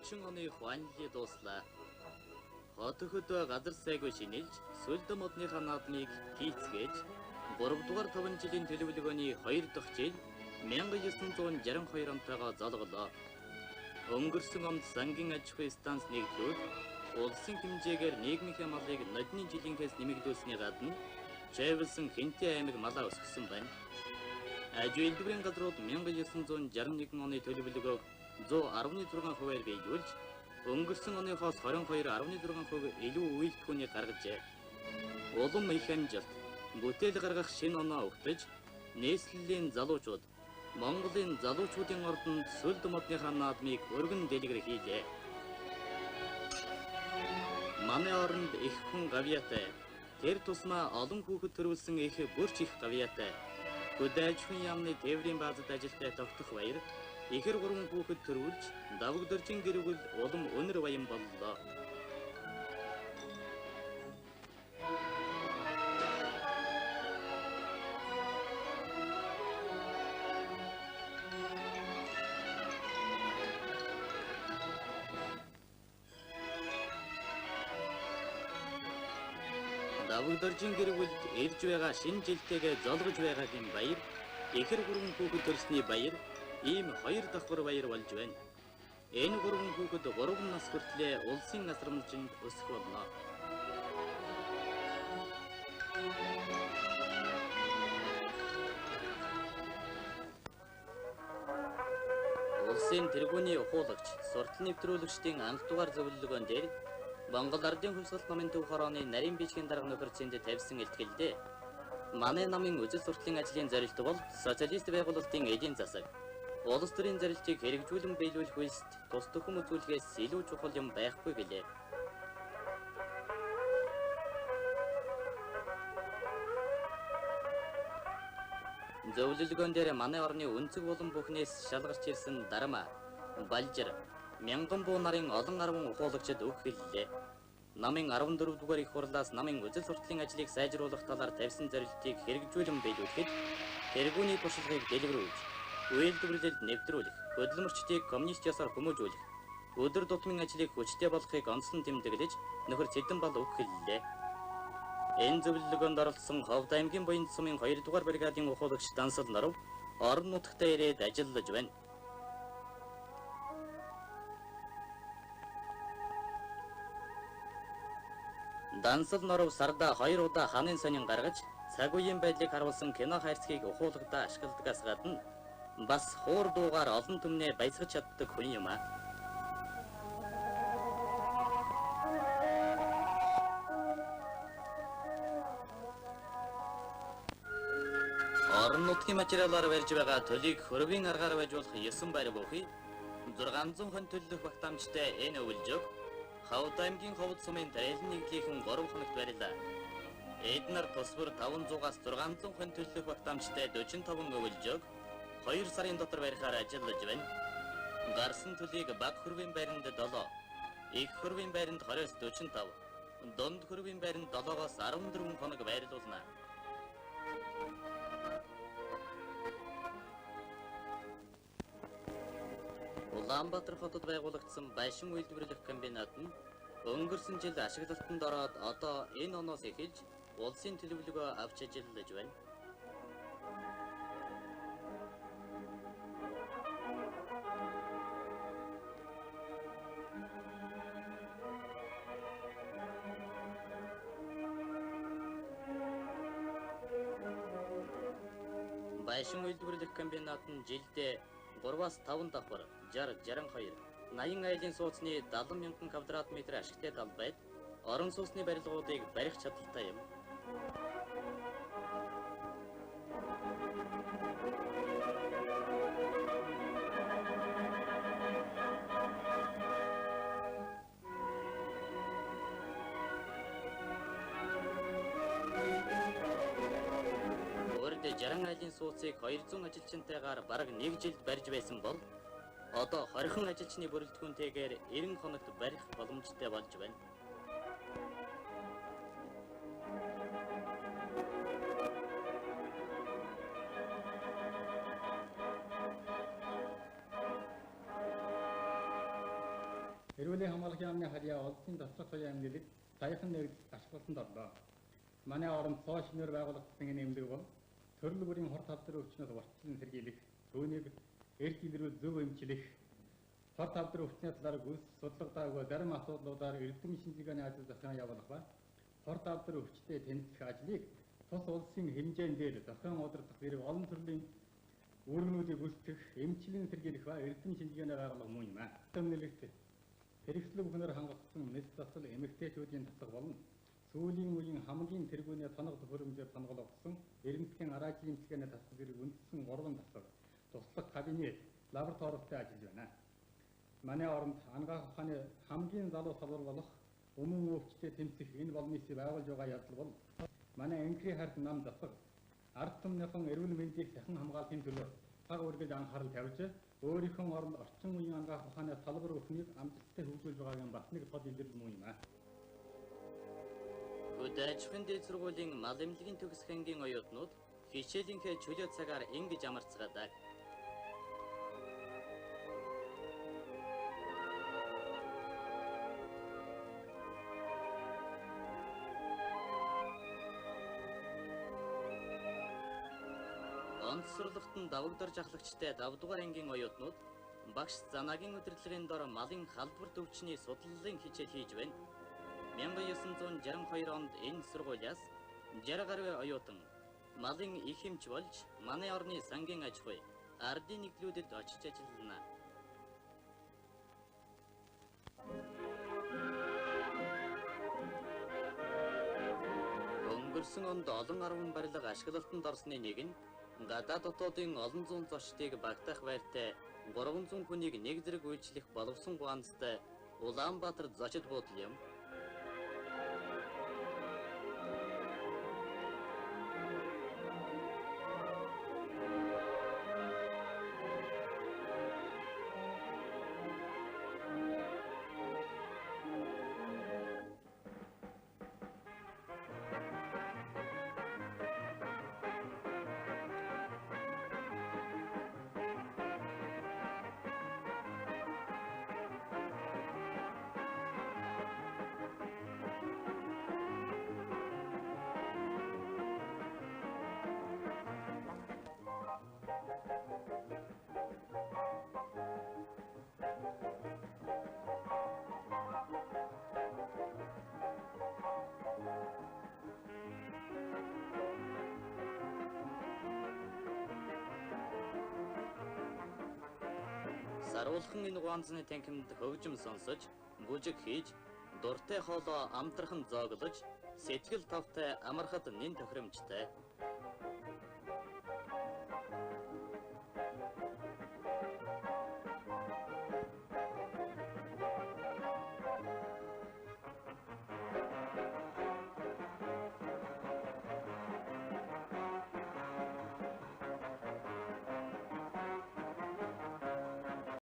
40 оны хуанлилыг дууслаа. Хот хөдөө газар сайгүй шинэлж, Сүлдө модныхаа наадмыг хийцгээж, 3 дугаар 5 жилийн төлөвлөгөөний 2 дахь жил 1962 онтойгоо золголоо. Өнгөрсөн онд сангийн аж ахуй станц нэгдлүүд улсын хэмжээгээр нийгмийн хямлыг нодны жилийнхээс нэмэгдүүлсний гадна чэвэлсэн Хинтээ аймаг малаа өсгсөн байна. Аж үйлдвэрийн газрууд 1961 оны төлөвлөгөөг 116%-аар биелүүлж, өнгөрсөн оныхоос 22.6% илүү үйлдвэрийг гаргажээ. Улам их амжилт, бүтээл гаргах шинэ оноо өгтөж, нийслэлийн залуучууд, Монголын залуучуудын ордонд Сүлдө модныхаа наадмыг өргөн дэлгэр хийлээ. Манай оронд их хүн гавьяатай, тэр тусмаа олон хүүхэд төрүүлсэн их бүрч их гавьяатай. Хөдөө аж ахуйн яамны тээврийн баазад ажилтай тогтох баяр, ихэр 3 хүүхэд төрүүлж, давгдоржин гэрүүл улам өнөр баян боллоо. Давгдоржин гэрүүлд ирж байгаа шинэ жилтэйгээ золгож байгаагийн баяр, ихэр 3 хүүхэд төрсний баяр, ийм 2 давхар баяр болж байна. Энэ 3 хүүхэд 3 нас хүртлээр улсын асрамжинд өсөх болно. Улсын тэргүүний ухуулагч, суртал нэвтрүүлэгчдийн анх дугаар зөвлөгөөн дээр Монгол Ардын хувьсгал намын төв хорооны нарийн бичгийн дарга нөхөрцөнд тавьсан илтгэлдээ манай намын үжил суртлын ажлын зорилт бол социалист байгуулалтын эдийн засаг, улс төрийн зорилтыг хэрэгжүүлэн биелүүлэх үйлсд тус төхөм үзүүлэхээс илүү чухал юм байхгүй гэлээ. Зөвлөлгөөн дээр манай орны өнцөг болон бүхнээс шалгарч ирсэн дарма, балжир, мянган буу нарын олон арван ухуулагчид үг хэллээ. Намын 14 дугаар их хурлаас намын үжил суртлын ажлыг сайжруулах талаар тавьсан зорилтыг хэрэгжүүлэн биелүүлэхэд тэргүүний туршлагыг дэлгэрүүлж, үйлдвэрлэлд нэвтрүүлэх, хөдөлмөрчдийг коммунист ёсоор хүмүүжүүлэх, өдөр тутмын ажлыг хүчтэй болгохыг онцлон тэмдэглэж нөхөр Цэдэн Бал үг хэллээ. Энэ зөвлөгөөнд оролцсон Ховд аймгийн буян сумын 2 дугаар бригадын ухуулагч Дансал Норов орон нутагтаа ирээд ажиллаж байна. Дансал Норов сарда 2 удаа ханын сонин гаргаж, цаг үеийн байдлыг харуулсан кино хайрцгийг ухуулагдаа ашигладагаас гадна бас хуур дуугаар олон түмнээ баясгаж чаддаг хүн юм аа. Орон нутгийн материалаар барьж байгаа төлийг хөрвийн аргаар байж болох 9 байр бүхий 600 хон төлөх багтаамжтай энэ өвлжөг Ховд аймгийн Ховд сумын Тарэлэн нэгдлийнхэн 3 хоногт барилаа. Эднэр тусвар 500-аас 600 хон төлөх багтаамжтай 45 өвлжөг 2 сарын дотор барихаар ажиллаж байна. Гарсан төлийг баг хөрвийн байранд 7, их хөрвийн байранд 20-с 45, дунд хөрвийн байранд 7-оос 14 хоног байрлуулна. Улаанбаатар хотод байгуулагдсан байшин үйлдвэрлэх комбинат нь өнгөрсөн жил ашиглалтанд ороод одоо энэ оноос эхэлж улсын төлөвлөгөө авч ажиллаж байна. Байшин үйлдвэрлэх комбинат нь жилдээ 3-аас 5 давхар 60-62, 80 айлын сууцны 70 мянган квадрат метр ашигтай талбайд орон сууцны барилгуудыг барих чадaltaй юм. Өөрөөр 60 айлын сууцыг 200 ажилчнтайгаар бараг 1 жилд барьж байсан бол одоо 20 ажилчны бүрэлдэхүүнтэйгээр 90 хоногт барих боломжтой болж байна. Эрүүлийн хамгааллын яамны харьяа улсын тослох соёлын амьдлыг саяхан нэгдэж ашиглалтанд орлоо. Манай оронд цоо шинээр байгуулагдсан энэ эмнэлэг бол төрөл бүрийн хор талбар өвчнөд урьдчилан сэргийлэх, түүнийг эрт илрүү зөв эмчлэх, хор талбар өвчний талаар гүйс судалгаагүй зарим асуудлуудаар эрдэм шинжилгээний ажил зохион явуулах ба хор талбар өвчтэй тэмцэх ажлыг тус улсын хэмжээнд дээр зохион удирдах зэрэг олон төрлийн үүргнүүдийг гүйцэтгэх, эмчилэн сэргийлэх ба эрдэм шинжилгээний байгууллага мөн юм аа. Эмнэлэгт хэрэгслэг бүхнээр хангалтсан нэс засал эмэгтэйчүүдийн татвар болон сүүлийн үеийн хамгийн тэргүүний тоног төхөөрөмжөөр тонголгдсон эрдэмтдийн араачийн эмчилгээний татвар зэрэг үндсэн 3 татвар, туслах кабинет, лабораторитой ажиллаж байна. Манай оронд ангаах ухааны хамгийн залуу салбар болох өмнө өвчтэй тэмцэх энэ болмисыг байгуулж байгаа явдал бол манай анкри харт нам засаг ард түмнийхэн эрүүл мэндийг дахин хамгаалахын төлөө цаг үргэлж анхаарал тавьж өөрийнхөө оронд орчин үеийн ангаах ухааны салбар өхнийг амжилттай хөгжүүлж байгаагийн бас нэг тод илэрэл мөн юм аа. Хөдөөжихөн дэд сургуулийн мал эмнэлгийн төгсөх ангийн оюутнууд хичээлийнхээ чөлөө цагаар ингэж амарцгаадаг. Онцлогтон давагдорж ахлагчтай 5 дугаар ангийн оюутнууд багш Занагийн удирдлагын дор малын халдвар төвчний судлалын хичээл хийж байна. 1962 онд энэ сургуулиас 60 гаруй оюутан малын их эмч болж манай орны сангийн аж ахуй, ардын нэглүүдэд очиж ажиллана. Өнгөрсөн онд олон арван барилга ашиглалтанд орсны нэг нь гадаад дотоодын олон зуун зочдыг багтаах байртай 300 хүнийг нэг зэрэг үйлчлэх боловсон гуанцтай Улаанбаатар зочид буудал юм. Саруулхан энэ гуанзны танхимд хөгжим сонсож, бүжиг хийж, дуртай хоолоо амтрхан зооглож, сэтгэл тавтай амархад нэн тохиромжтой.